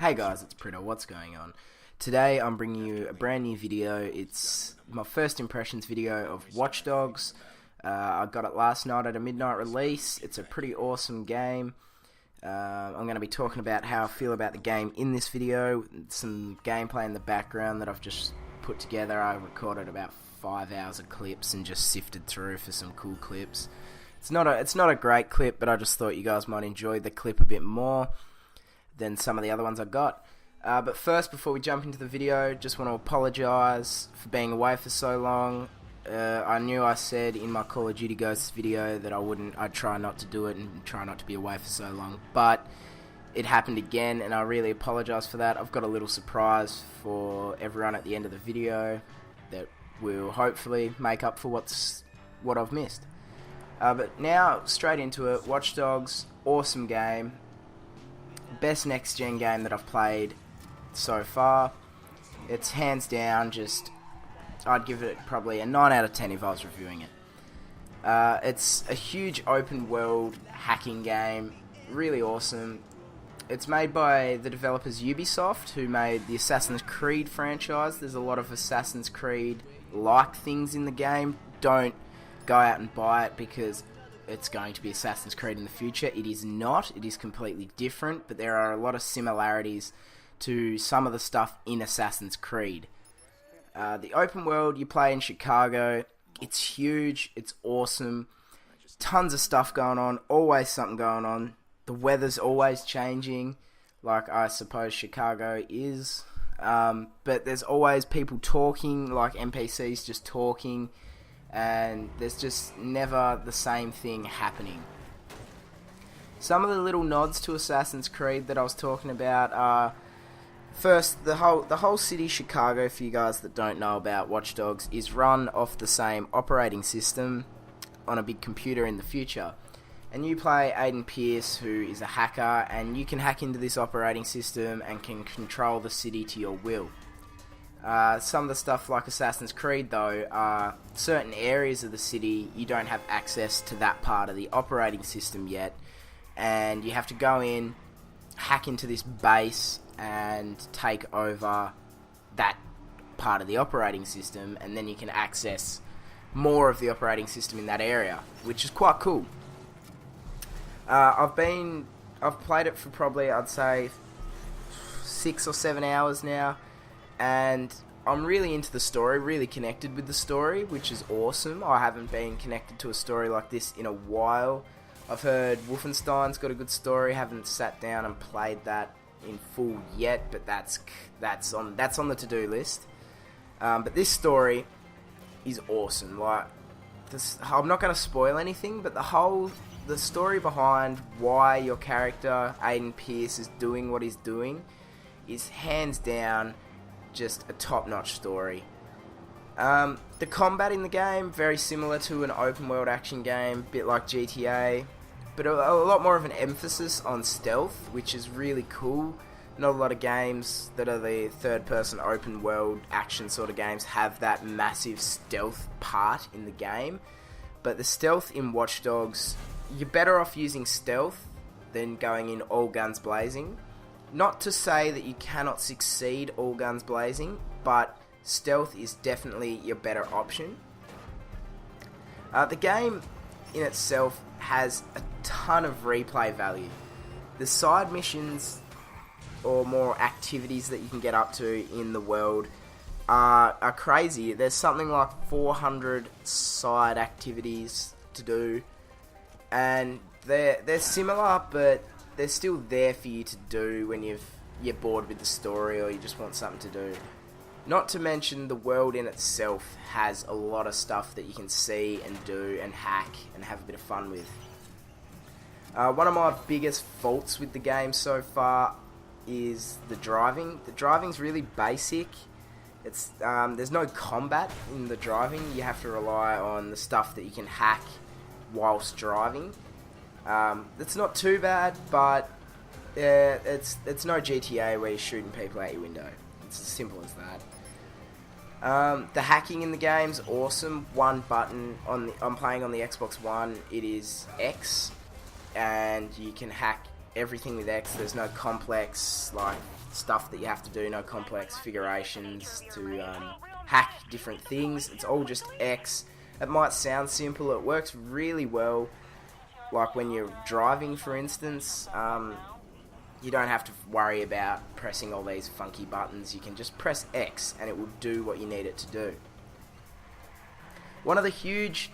Hey guys, it's Pritter. What's going on? Today I'm bringing you a brand new video. It's my first impressions video of Watch Dogs. I got it last night at a midnight release. It's a pretty awesome game. I'm going to be talking about how I feel about the game in this video. Some gameplay in the background that I've just put together. I recorded about 5 hours of clips and just sifted through for some cool clips. It's not a great clip, but I just thought you guys might enjoy the clip a bit more than some of the other ones I got. But first, before we jump into the video, just want to apologise for being away for so long. I knew I said in my Call of Duty Ghosts video that I'd try not to do it and try not to be away for so long, but it happened again, and I really apologise for that. I've got a little surprise for everyone at the end of the video that will hopefully make up for what I've missed. But now, straight into it. Watch Dogs, awesome game. Best next-gen game that I've played so far. It's hands down I'd give it probably a 9 out of 10 if I was reviewing it. It's a huge open-world hacking game, really awesome. It's made by the developers Ubisoft, who made the Assassin's Creed franchise. There's a lot of Assassin's Creed-like things in the game. Don't go out and buy it because it's going to be Assassin's Creed in the future. It is not. It is completely different, but there are a lot of similarities to some of the stuff in Assassin's Creed. The open world, you play in Chicago. It's huge. It's awesome. Tons of stuff going on. Always something going on. The weather's always changing, like I suppose Chicago is. But there's always people talking, like NPCs just talking. And there's just never the same thing happening. Some of the little nods to Assassin's Creed that I was talking about are, first, the whole city Chicago, for you guys that don't know about Watch Dogs, is run off the same operating system on a big computer in the future. And you play Aiden Pierce, who is a hacker, and you can hack into this operating system and can control the city to your will. Some of the stuff like Assassin's Creed, though, are certain areas of the city you don't have access to that part of the operating system yet, and you have to go in, hack into this base, and take over that part of the operating system, and then you can access more of the operating system in that area, which is quite cool. I've played it for probably, I'd say, 6 or 7 hours now. And I'm really into the story, really connected with the story, which is awesome. I haven't been connected to a story like this in a while. I've heard Wolfenstein's got a good story, haven't sat down and played that in full yet, but that's on the to-do list. But this story is awesome. I'm not going to spoil anything, but the story behind why your character, Aiden Pierce, is doing what he's doing is hands down just a top-notch story. The combat in the game, very similar to an open-world action game, a bit like GTA, but a lot more of an emphasis on stealth, which is really cool. Not a lot of games that are the third-person open-world action sort of games have that massive stealth part in the game, but the stealth in Watch Dogs, you're better off using stealth than going in all guns blazing. Not to say that you cannot succeed all guns blazing, but stealth is definitely your better option. The game in itself has a ton of replay value. The side missions or more activities that you can get up to in the world are crazy. There's something like 400 side activities to do, and they're similar, but they're still there for you to do when you're bored with the story or you just want something to do. Not to mention the world in itself has a lot of stuff that you can see and do and hack and have a bit of fun with. One of my biggest faults with the game so far is the driving. The driving's really basic. There's no combat in the driving. You have to rely on the stuff that you can hack whilst driving. It's not too bad, but it's no GTA where you're shooting people out your window. It's as simple as that. The hacking in the game's awesome. One button I'm playing on the Xbox One. It is X, and you can hack everything with X. There's no complex like stuff that you have to do, no complex figurations to hack different things. It's all just X. It might sound simple, it works really well. Like when you're driving, for instance, you don't have to worry about pressing all these funky buttons. You can just press X and it will do what you need it to do. One of the huge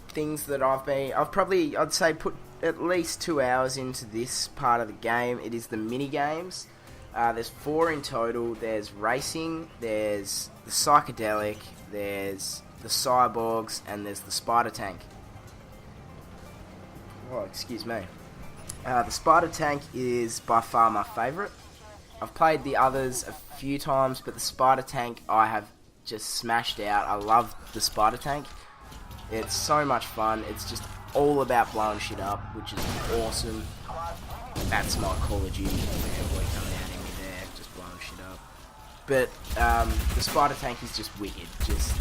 things that I'd say put at least 2 hours into this part of the game. It is the mini games. There's 4 in total. There's racing, there's the psychedelic, there's the cyborgs, and there's the spider tank. Oh, excuse me. The spider tank is by far my favourite. I've played the others a few times, but the spider tank I have just smashed out. I love the spider tank. It's so much fun. It's just all about blowing shit up, which is awesome. That's my Call of Duty fanboy coming out in me there, just blowing shit up. But the spider tank is just wicked. Just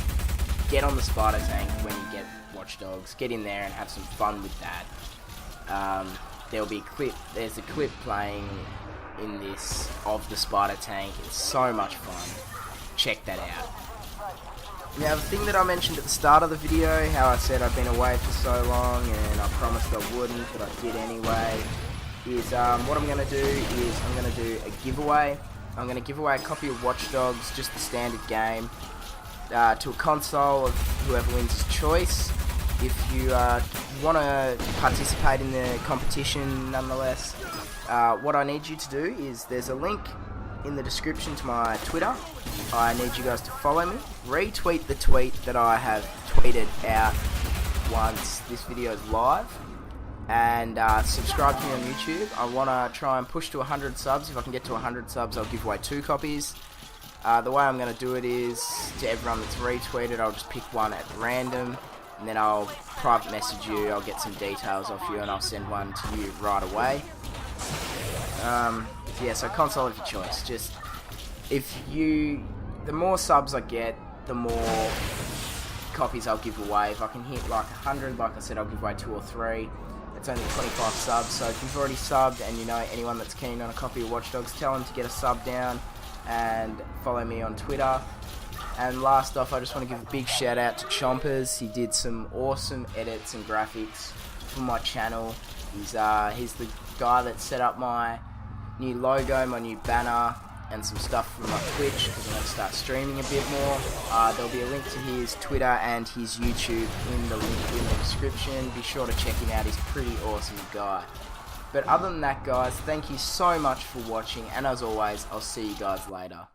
get on the spider tank when you get Watch Dogs. Get in there and have some fun with that. There'll be a clip. There's a clip playing in this of the spider tank. It's so much fun. Check that out. Now, the thing that I mentioned at the start of the video, how I said I've been away for so long and I promised I wouldn't, but I did anyway, is what I'm going to do is I'm going to do a giveaway. I'm going to give away a copy of Watch Dogs, just the standard game, to a console of whoever wins his choice. If you want to participate in the competition nonetheless, what I need you to do is there's a link in the description to my Twitter. I need you guys to follow me, retweet the tweet that I have tweeted out once this video is live, and subscribe to me on YouTube. I want to try and push to 100 subs. If I can get to 100 subs, I'll give away 2 copies. The way I'm going to do it is, to everyone that's retweeted, I'll just pick one at random, and then I'll private message you, I'll get some details off you, and I'll send one to you right away. Yeah, so console of your choice. Just, the more subs I get, the more copies I'll give away. If I can hit like 100, like I said, I'll give away 2 or 3. It's only 25 subs, so if you've already subbed and you know anyone that's keen on a copy of Watch Dogs, tell them to get a sub down and follow me on Twitter. And last off, I just want to give a big shout out to Chompers. He did some awesome edits and graphics for my channel. He's the guy that set up my new logo, my new banner, and some stuff from my Twitch, because I'm going to start streaming a bit more. There'll be a link to his Twitter and his YouTube in the link in the description. Be sure to check him out, he's a pretty awesome guy. But other than that, guys, thank you so much for watching, and as always, I'll see you guys later.